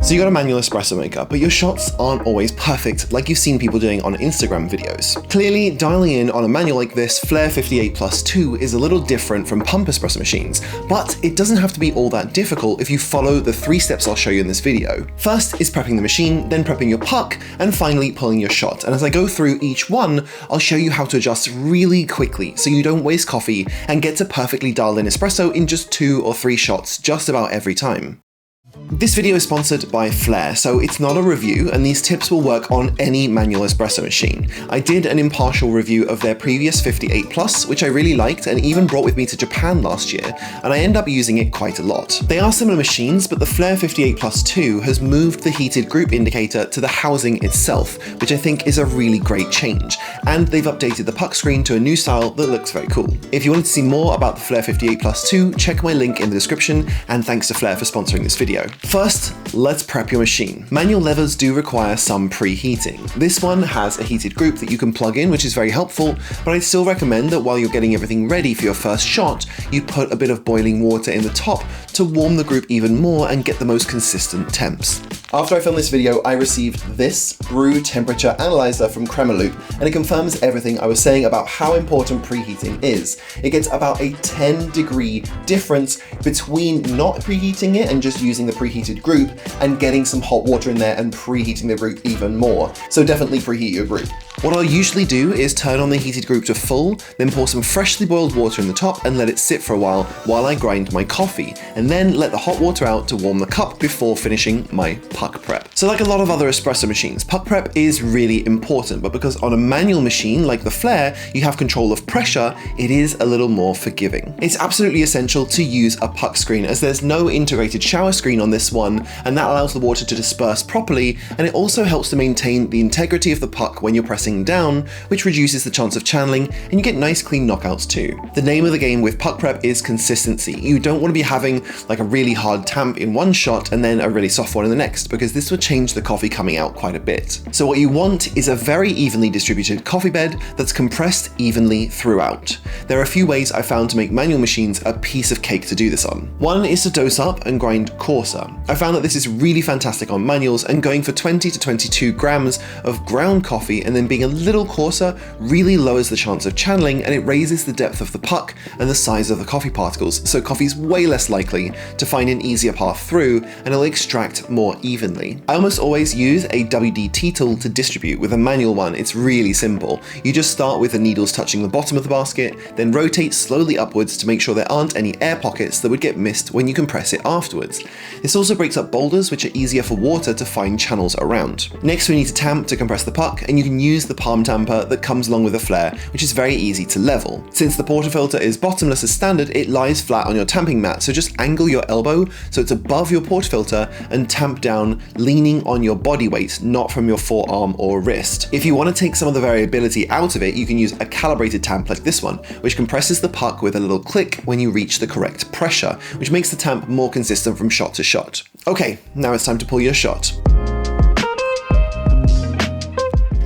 So you got a manual espresso maker, but your shots aren't always perfect like you've seen people doing on Instagram videos. Clearly, dialing in on a manual like this Flair 58+2 is a little different from pump espresso machines, but it doesn't have to be all that difficult if you follow the 3 steps I'll show you in this video. First is prepping the machine, then prepping your puck, and finally pulling your shot. And as I go through each one, I'll show you how to adjust really quickly so you don't waste coffee and get to perfectly dialed in espresso in just 2 or 3 shots just about every time. This video is sponsored by Flair, so it's not a review, and these tips will work on any manual espresso machine. I did an impartial review of their previous 58+, which I really liked and even brought with me to Japan last year, and I end up using it quite a lot. They are similar machines, but the Flair 58+2 has moved the heated group indicator to the housing itself, which I think is a really great change, and they've updated the puck screen to a new style that looks very cool. If you wanted to see more about the Flair 58+2, check my link in the description, and thanks to Flair for sponsoring this video. First, let's prep your machine. Manual levers do require some preheating. This one has a heated group that you can plug in, which is very helpful, but I'd still recommend that while you're getting everything ready for your first shot, you put a bit of boiling water in the top to warm the group even more and get the most consistent temps. After I filmed this video, I received this brew temperature analyzer from Loop, and it confirms everything I was saying about how important preheating is. It gets about a 10-degree difference between not preheating it and just using the preheated group and getting some hot water in there and preheating the group even more. So definitely preheat your group. What I'll usually do is turn on the heated group to full, then pour some freshly boiled water in the top and let it sit for a while I grind my coffee, and then let the hot water out to warm the cup before finishing my puck prep. So like a lot of other espresso machines, puck prep is really important, but because on a manual machine like the Flair, you have control of pressure, it is a little more forgiving. It's absolutely essential to use a puck screen as there's no integrated shower screen on this one, and that allows the water to disperse properly, and it also helps to maintain the integrity of the puck when you're pressing down, which reduces the chance of channeling, and you get nice clean knockouts too. The name of the game with puck prep is consistency. You don't want to be having like a really hard tamp in one shot and then a really soft one in the next, because this will change the coffee coming out quite a bit. So what you want is a very evenly distributed coffee bed that's compressed evenly throughout. There are a few ways I found to make manual machines a piece of cake to do this on. One is to dose up and grind coarser. I found that this is really fantastic on manuals, and going for 20 to 22 grams of ground coffee and then being a little coarser really lowers the chance of channeling, and it raises the depth of the puck and the size of the coffee particles, so coffee's way less likely to find an easier path through and it'll extract more evenly. I almost always use a WD-T tool to distribute. With a manual one, it's really simple. You just start with the needles touching the bottom of the basket, then rotate slowly upwards to make sure there aren't any air pockets that would get missed when you compress it afterwards. This also breaks up boulders, which are easier for water to find channels around. Next, we need to tamp to compress the puck, and you can use the palm tamper that comes along with the Flair, which is very easy to level. Since the portafilter is bottomless as standard, it lies flat on your tamping mat, so just angle your elbow so it's above your portafilter and tamp down, leaning on your body weight, not from your forearm or wrist. If you want to take some of the variability out of it, you can use a calibrated tamp like this one, which compresses the puck with a little click when you reach the correct pressure, which makes the tamp more consistent from shot to shot. Okay, now it's time to pull your shot.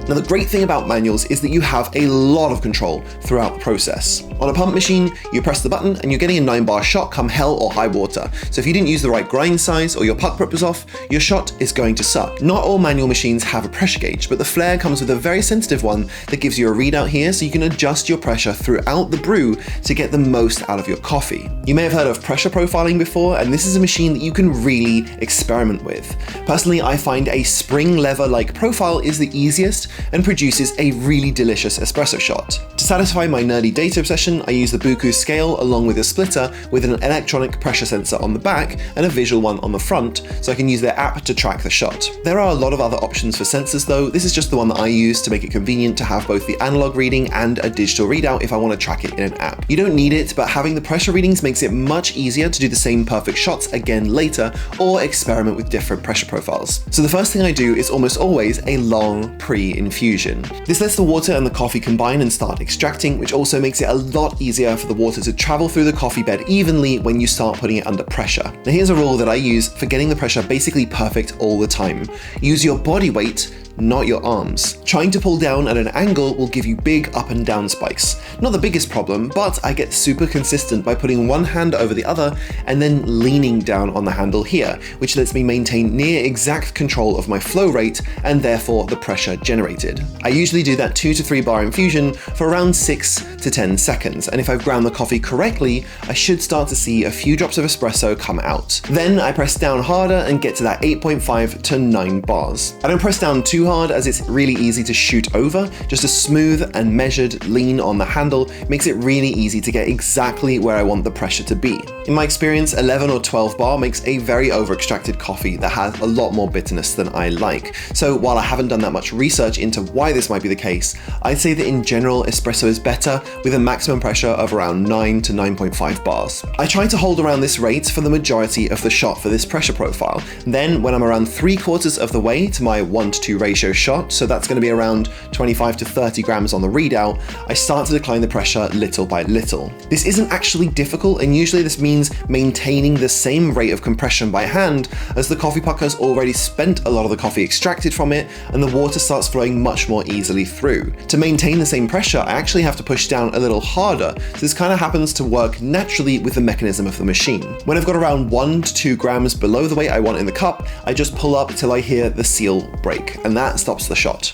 Now the great thing about manuals is that you have a lot of control throughout the process. On a pump machine, you press the button and you're getting a 9-bar shot come hell or high water. So if you didn't use the right grind size or your puck prep was off, your shot is going to suck. Not all manual machines have a pressure gauge, but the Flair comes with a very sensitive one that gives you a readout here so you can adjust your pressure throughout the brew to get the most out of your coffee. You may have heard of pressure profiling before, and this is a machine that you can really experiment with. Personally, I find a spring lever-like profile is the easiest and produces a really delicious espresso shot. To satisfy my nerdy data obsession, I use the Buku scale along with a splitter with an electronic pressure sensor on the back and a visual one on the front, so I can use their app to track the shot. There are a lot of other options for sensors though. This is just the one that I use to make it convenient to have both the analog reading and a digital readout if I want to track it in an app. You don't need it, but having the pressure readings makes it much easier to do the same perfect shots again later or experiment with different pressure profiles. So the first thing I do is almost always a long pre-infusion. This lets the water and the coffee combine and start extracting, which also makes it a lot easier for the water to travel through the coffee bed evenly when you start putting it under pressure. Now here's a rule that I use for getting the pressure basically perfect all the time. Use your body weight, not your arms. Trying to pull down at an angle will give you big up and down spikes. Not the biggest problem, but I get super consistent by putting one hand over the other and then leaning down on the handle here, which lets me maintain near exact control of my flow rate and therefore the pressure generated. I usually do that 2 to 3 bar infusion for around 6 to 10 seconds, and if I've ground the coffee correctly, I should start to see a few drops of espresso come out. Then I press down harder and get to that 8.5 to 9 bars. I don't press down too hard as it's really easy to shoot over. Just a smooth and measured lean on the handle makes it really easy to get exactly where I want the pressure to be. In my experience, 11 or 12 bar makes a very over-extracted coffee that has a lot more bitterness than I like. So while I haven't done that much research into why this might be the case, I'd say that in general espresso is better with a maximum pressure of around 9 to 9.5 bars. I try to hold around this rate for the majority of the shot for this pressure profile. Then when I'm around 3/4 of the way to my 1:2 ratio shot, so that's going to be around 25 to 30 grams on the readout, I start to decline the pressure little by little. This isn't actually difficult, and usually this means maintaining the same rate of compression by hand as the coffee puck has already spent a lot of the coffee extracted from it and the water starts flowing much more easily through. To maintain the same pressure, I actually have to push down a little harder, so this kind of happens to work naturally with the mechanism of the machine. When I've got around 1 to 2 grams below the weight I want in the cup, I just pull up till I hear the seal break, and that stops the shot.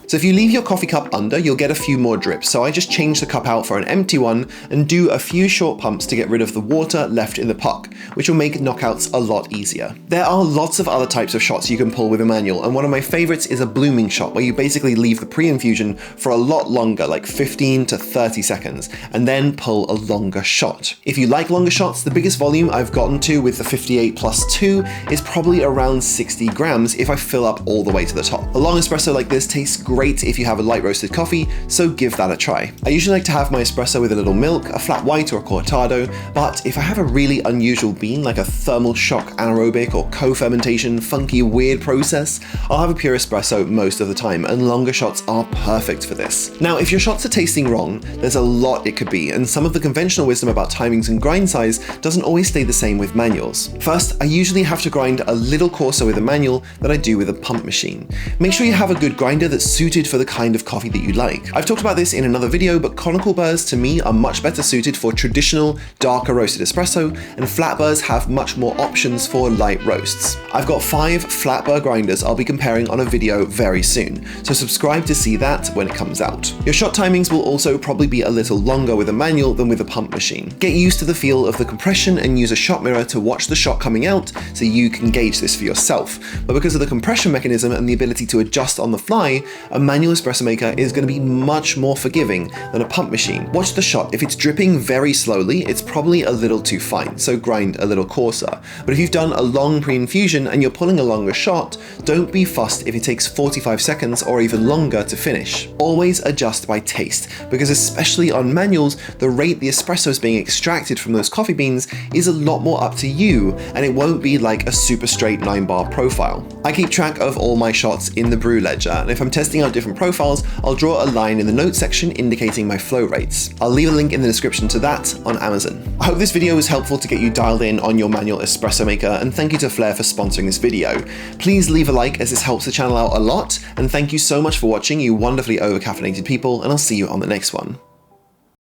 So if you leave your coffee cup under, you'll get a few more drips, so I just change the cup out for an empty one and do a few short pumps to get rid of the water left in the puck, which will make knockouts a lot easier. There are lots of other types of shots you can pull with a manual, and one of my favorites is a blooming shot, where you basically leave the pre-infusion for a lot longer, like 15 to 30 seconds, and then pull a longer shot. If you like longer shots, the biggest volume I've gotten to with the 58+2 is probably around 60 grams if I fill up all the way to the top. A long espresso like this tastes great if you have a light roasted coffee, so give that a try. I usually like to have my espresso with a little milk, a flat white or a cortado, but if I have a really unusual bean like a thermal shock anaerobic or co-fermentation funky weird process, I'll have a pure espresso most of the time, and longer shots are perfect for this. Now, if your shots are tasting wrong, there's a lot it could be, and some of the conventional wisdom about timings and grind size doesn't always stay the same with manuals. First, I usually have to grind a little coarser with a manual than I do with a pump machine. Make sure you have a good grinder that's suited for the kind of coffee that you like. I've talked about this in another video, but conical burrs to me are much better suited for traditional, darker roasted espresso, and flat burrs have much more options for light roasts. I've got 5 flat burr grinders I'll be comparing on a video very soon, so subscribe to see that when it comes out. Your shot timings will also probably be a little longer with a manual than with a pump machine. Get used to the feel of the compression and use a shot mirror to watch the shot coming out so you can gauge this for yourself. But because of the compression mechanism and the ability to adjust on the fly, a manual espresso maker is going to be much more forgiving than a pump machine. Watch the shot. If it's dripping very slowly, it's probably a little too fine, so grind a little coarser. But if you've done a long pre-infusion and you're pulling a longer shot, don't be fussed if it takes 45 seconds or even longer to finish. Always adjust by taste, because especially on manuals, the rate the espresso is being extracted from those coffee beans is a lot more up to you, and it won't be like a super straight 9-bar profile. I keep track of all my shots in the Brew Ledger, and if I'm testing out different profiles, I'll draw a line in the notes section indicating my flow rates. I'll leave a link in the description to that on Amazon. I hope this video was helpful to get you dialed in on your manual espresso maker, and thank you to Flair for sponsoring this video. Please leave a like as this helps the channel out a lot, and thank you so much for watching, you wonderfully over-caffeinated people, and I'll see you on the next one.